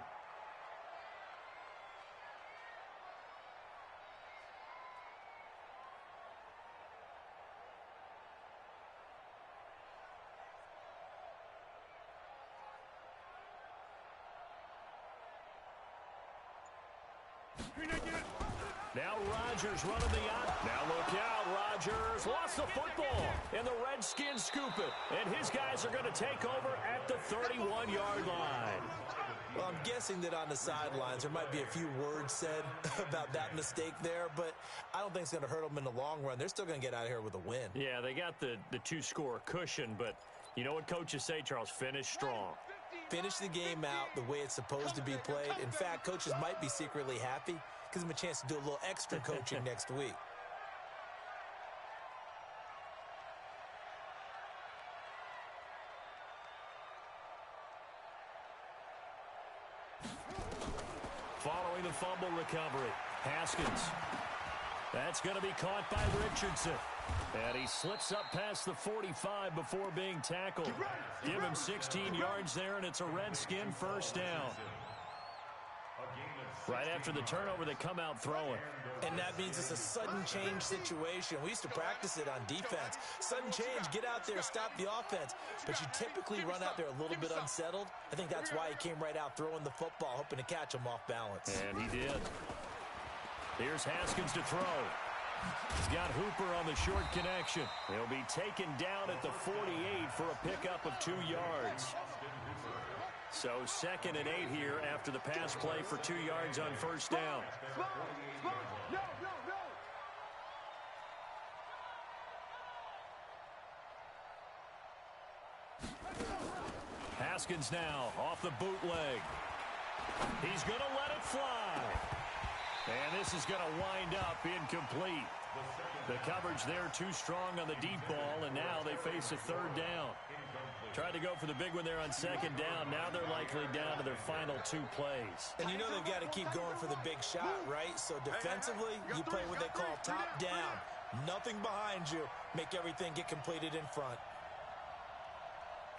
Now Rodgers running the out. Now look out, Rodgers lost the football, and the Redskins scoop it. And his guys are going to take over at the 31-yard line. Well, I'm guessing that on the sidelines there might be a few words said about that mistake there, but I don't think it's going to hurt them in the long run. They're still going to get out of here with a win. Yeah, they got the two-score cushion, but you know what coaches say, Charles? Finish strong. Finish the game out the way it's supposed to be played. In fact, coaches might be secretly happy. Gives them a chance to do a little extra coaching next week. Following the fumble recovery, Haskins. That's going to be caught by Richardson. And he slips up past the 45 before being tackled. Give him 16 yards there, and it's a Redskin first down. Right after the turnover, they come out throwing. And that means it's a sudden change situation. We used to practice it on defense. Sudden change, get out there, stop the offense. But you typically run out there a little bit unsettled. I think that's why he came right out throwing the football, hoping to catch him off balance. And he did. Here's Haskins to throw. He's got Hooper on the short connection. He'll be taken down at the 48 for a pickup of 2 yards. So 2nd and 8 here after the pass play for 2 yards on first down. Haskins now off the bootleg. He's going to let it fly. And this is going to wind up incomplete. The coverage there too strong on the deep ball, and now they face a 3rd down. Tried to go for the big one there on 2nd down. Now they're likely down to their final 2 plays. And you know they've got to keep going for the big shot, right? So defensively, you play what they call top down. Nothing behind you. Make everything get completed in front.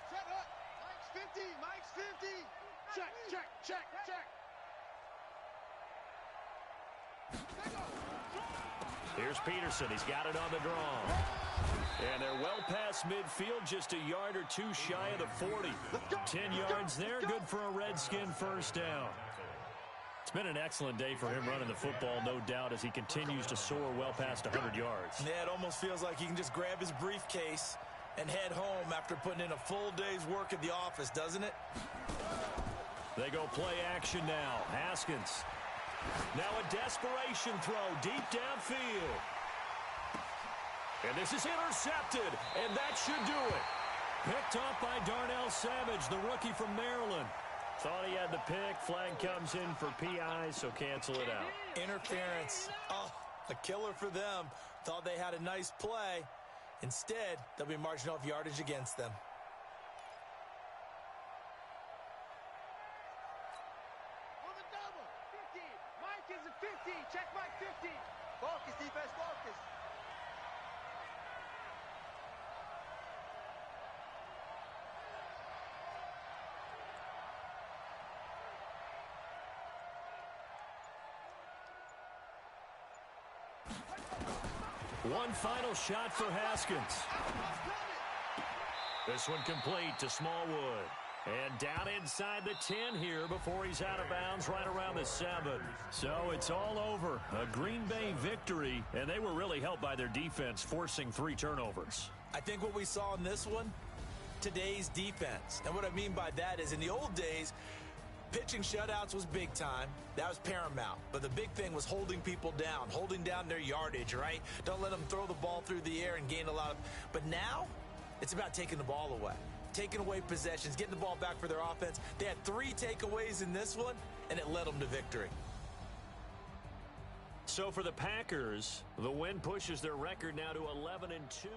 Shut up. Mike's 50. Mike's 50. Check, check, check, check. Here's Peterson. He's got it on the draw. And they're well past midfield, just a yard or 2 shy of the 40. 10 yards there, good for a Redskin first down. It's been an excellent day for him running the football, no doubt, as he continues to soar well past 100 yards. Yeah, it almost feels like he can just grab his briefcase and head home after putting in a full day's work at the office, doesn't it? They go play action now. Haskins. Now a desperation throw deep downfield. And this is intercepted, and that should do it. Picked up by Darnell Savage, the rookie from Maryland. Thought he had the pick. Flag comes in for PI, so cancel it out. Interference. Oh, a killer for them. Thought they had a nice play. Instead, they'll be marching off yardage against them. On the double. 50. Mike is a 50. Check Mike 50. Focus, defense, focus. One final shot for Haskins. This one complete to Smallwood. And down inside the 10 here before he's out of bounds right around the 7. So it's all over. A Green Bay victory, and they were really helped by their defense forcing 3 turnovers. I think what we saw in this one, today's defense. And what I mean by that is in the old days, pitching shutouts was big time. That was paramount. But the big thing was holding people down, holding down their yardage, right? Don't let them throw the ball through the air and gain a lot of... But now, It's about taking the ball away, taking away possessions, getting the ball back for their offense. They had 3 takeaways in this one, and it led them to victory. So for the Packers, the win pushes their record now to 11-2.